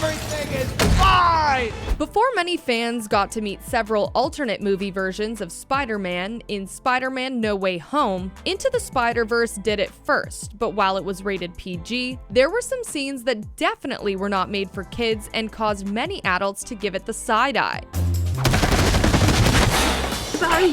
Everything is fine! Before many fans got to meet several alternate movie versions of Spider-Man in Spider-Man No Way Home, Into the Spider-Verse did it first, but while it was rated PG, there were some scenes that definitely were not made for kids and caused many adults to give it the side eye. Sorry.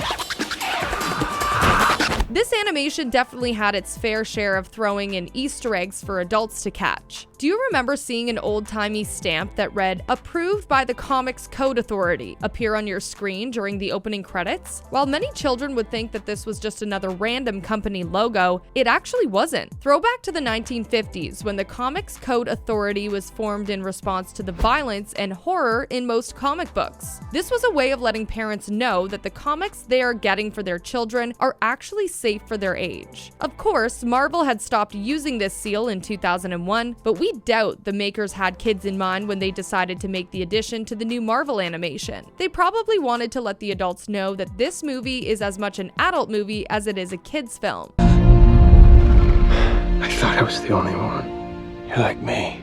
This animation definitely had its fair share of throwing in Easter eggs for adults to catch. Do you remember seeing an old-timey stamp that read, "Approved by the Comics Code Authority," appear on your screen during the opening credits? While many children would think that this was just another random company logo, it actually wasn't. Throwback to the 1950s, when the Comics Code Authority was formed in response to the violence and horror in most comic books. This was a way of letting parents know that the comics they are getting for their children are actually safe for their age. Of course, Marvel had stopped using this seal in 2001, but we doubt the makers had kids in mind when they decided to make the addition to the new Marvel animation. They probably wanted to let the adults know that this movie is as much an adult movie as it is a kid's film. I thought I was the only one. You're like me.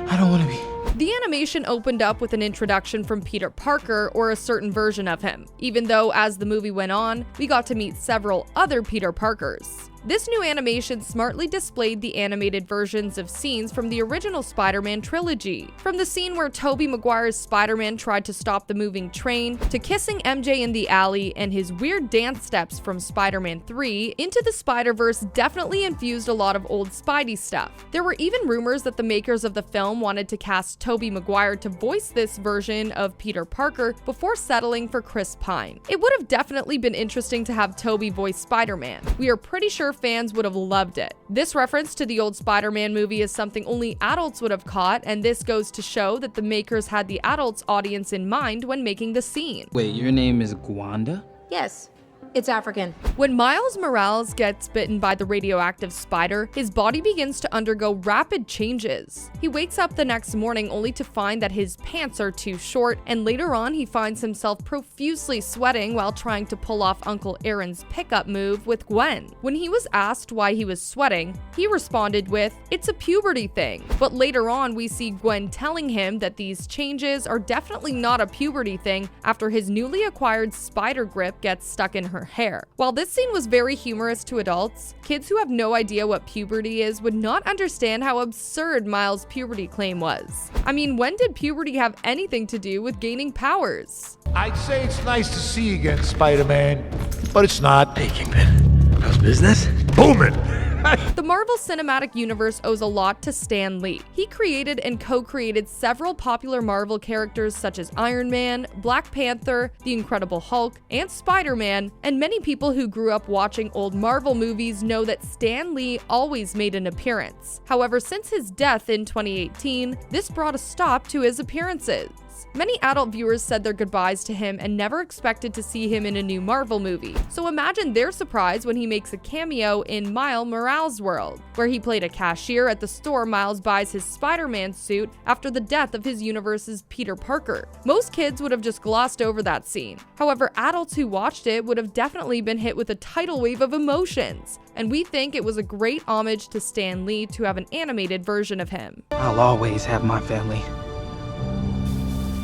I don't want to be. The animation opened up with an introduction from Peter Parker, or a certain version of him, even though as the movie went on, we got to meet several other Peter Parkers. This new animation smartly displayed the animated versions of scenes from the original Spider-Man trilogy. From the scene where Tobey Maguire's Spider-Man tried to stop the moving train, to kissing MJ in the alley, and his weird dance steps from Spider-Man 3, Into the Spider-Verse definitely infused a lot of old Spidey stuff. There were even rumors that the makers of the film wanted to cast Tobey Maguire to voice this version of Peter Parker before settling for Chris Pine. It would have definitely been interesting to have Tobey voice Spider-Man. We are pretty sure fans would have loved it. This reference to the old Spider-Man movie is something only adults would have caught, and this goes to show that the makers had the adults audience in mind when making the scene. Wait, your name is Gwanda? Yes, it's African. When Miles Morales gets bitten by the radioactive spider, his body begins to undergo rapid changes. He wakes up the next morning only to find that his pants are too short, and later on he finds himself profusely sweating while trying to pull off Uncle Aaron's pickup move with Gwen. When he was asked why he was sweating, he responded with, "It's a puberty thing." But later on we see Gwen telling him that these changes are definitely not a puberty thing after his newly acquired spider grip gets stuck in her hair. While this scene was very humorous to adults, kids who have no idea what puberty is would not understand how absurd Miles' puberty claim was. I mean, when did puberty have anything to do with gaining powers? I'd say it's nice to see you again, Spider-Man, but it's not. Hey, Kingpin. How's business? Booming! The Marvel Cinematic Universe owes a lot to Stan Lee. He created and co-created several popular Marvel characters such as Iron Man, Black Panther, The Incredible Hulk, and Spider-Man, and many people who grew up watching old Marvel movies know that Stan Lee always made an appearance. However, since his death in 2018, this brought a stop to his appearances. Many adult viewers said their goodbyes to him and never expected to see him in a new Marvel movie. So imagine their surprise when he makes a cameo in Miles Morales' World, where he played a cashier at the store Miles buys his Spider-Man suit after the death of his universe's Peter Parker. Most kids would have just glossed over that scene. However, adults who watched it would have definitely been hit with a tidal wave of emotions. And we think it was a great homage to Stan Lee to have an animated version of him. I'll always have my family.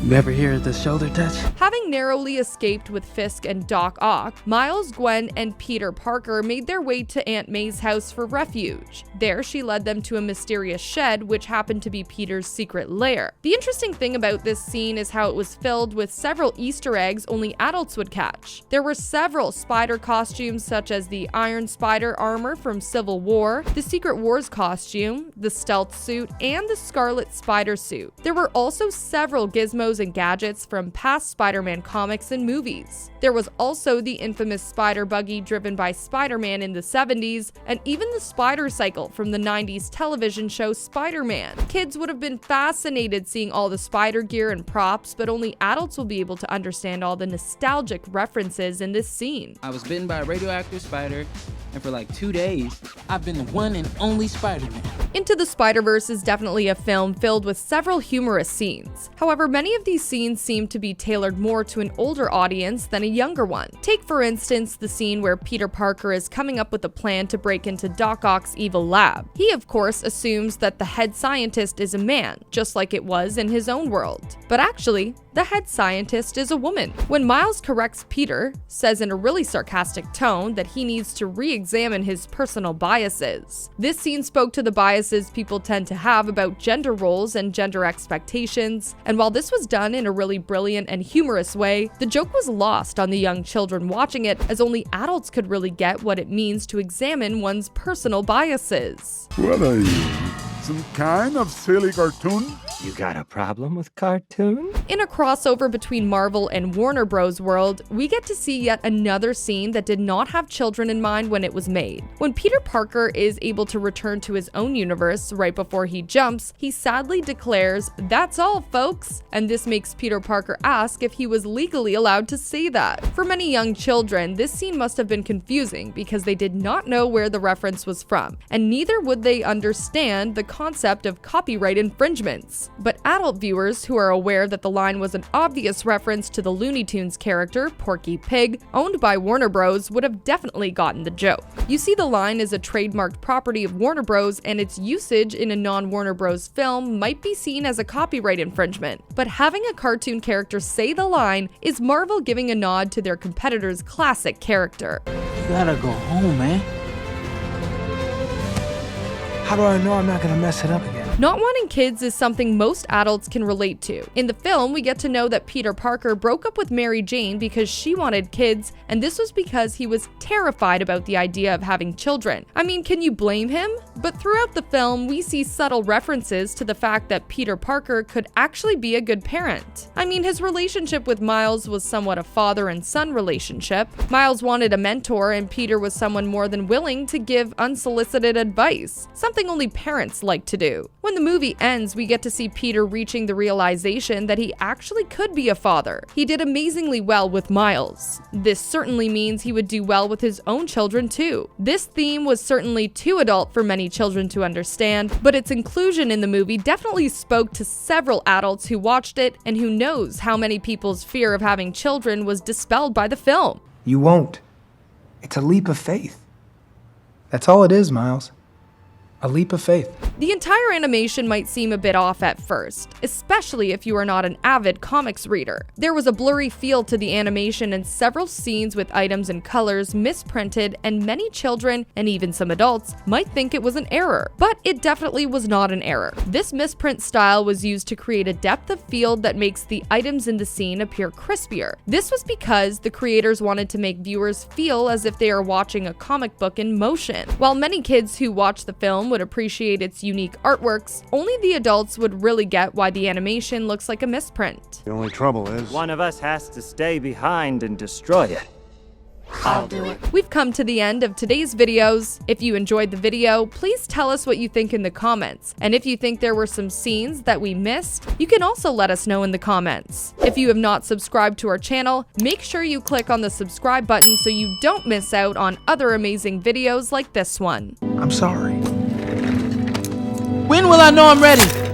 You ever hear the shoulder touch? Having narrowly escaped with Fisk and Doc Ock, Miles, Gwen, and Peter Parker made their way to Aunt May's house for refuge. There, she led them to a mysterious shed, which happened to be Peter's secret lair. The interesting thing about this scene is how it was filled with several Easter eggs only adults would catch. There were several spider costumes, such as the Iron Spider armor from Civil War, the Secret Wars costume, the stealth suit, and the Scarlet Spider suit. There were also several gizmos and gadgets from past Spider-Man comics and movies. There was also the infamous spider buggy driven by Spider-Man in the 70s, and even the spider cycle from the 90s television show Spider-Man. Kids would have been fascinated seeing all the spider gear and props, but only adults will be able to understand all the nostalgic references in this scene. I was bitten by a radioactive spider, and for like 2 days, I've been the one and only Spider-Man. Into the Spider-Verse is definitely a film filled with several humorous scenes. However, many of these scenes seem to be tailored more to an older audience than a younger one. Take, for instance, the scene where Peter Parker is coming up with a plan to break into Doc Ock's evil lab. He, of course, assumes that the head scientist is a man, just like it was in his own world. But actually, the head scientist is a woman. When Miles corrects Peter, says in a really sarcastic tone that he needs to re-examine his personal biases. This scene spoke to the biases people tend to have about gender roles and gender expectations, and while this was done in a really brilliant and humorous way, the joke was lost on the young children watching it, as only adults could really get what it means to examine one's personal biases. What are you? Some kind of silly cartoon? You got a problem with cartoon? In a crossover between Marvel and Warner Bros. World, we get to see yet another scene that did not have children in mind when it was made. When Peter Parker is able to return to his own universe right before he jumps, he sadly declares, "That's all, folks," and this makes Peter Parker ask if he was legally allowed to say that. For many young children, this scene must have been confusing because they did not know where the reference was from, and neither would they understand the concept of copyright infringements. But adult viewers who are aware that the line was an obvious reference to the Looney Tunes character, Porky Pig, owned by Warner Bros., would have definitely gotten the joke. You see, the line is a trademarked property of Warner Bros., and its usage in a non-Warner Bros. Film might be seen as a copyright infringement. But having a cartoon character say the line is Marvel giving a nod to their competitor's classic character. You gotta go home, man. How do I know I'm not gonna mess it up again? Not wanting kids is something most adults can relate to. In the film, we get to know that Peter Parker broke up with Mary Jane because she wanted kids, and this was because he was terrified about the idea of having children. I mean, can you blame him? But throughout the film, we see subtle references to the fact that Peter Parker could actually be a good parent. I mean, his relationship with Miles was somewhat a father and son relationship. Miles wanted a mentor, and Peter was someone more than willing to give unsolicited advice, something only parents like to do. When the movie ends, we get to see Peter reaching the realization that he actually could be a father. He did amazingly well with Miles. This certainly means he would do well with his own children too. This theme was certainly too adult for many children to understand, but its inclusion in the movie definitely spoke to several adults who watched it, and who knows how many people's fear of having children was dispelled by the film. You won't. It's a leap of faith. That's all it is, Miles. A leap of faith. The entire animation might seem a bit off at first, especially if you are not an avid comics reader. There was a blurry feel to the animation and several scenes with items and colors misprinted, and many children, and even some adults, might think it was an error. But it definitely was not an error. This misprint style was used to create a depth of field that makes the items in the scene appear crispier. This was because the creators wanted to make viewers feel as if they are watching a comic book in motion. While many kids who watch the film would appreciate its unique artworks, only the adults would really get why the animation looks like a misprint. The only trouble is, one of us has to stay behind and destroy it. I'll do it. We've come to the end of today's videos. If you enjoyed the video, please tell us what you think in the comments. And if you think there were some scenes that we missed, you can also let us know in the comments. If you have not subscribed to our channel, make sure you click on the subscribe button so you don't miss out on other amazing videos like this one. I'm sorry. When will I know I'm ready?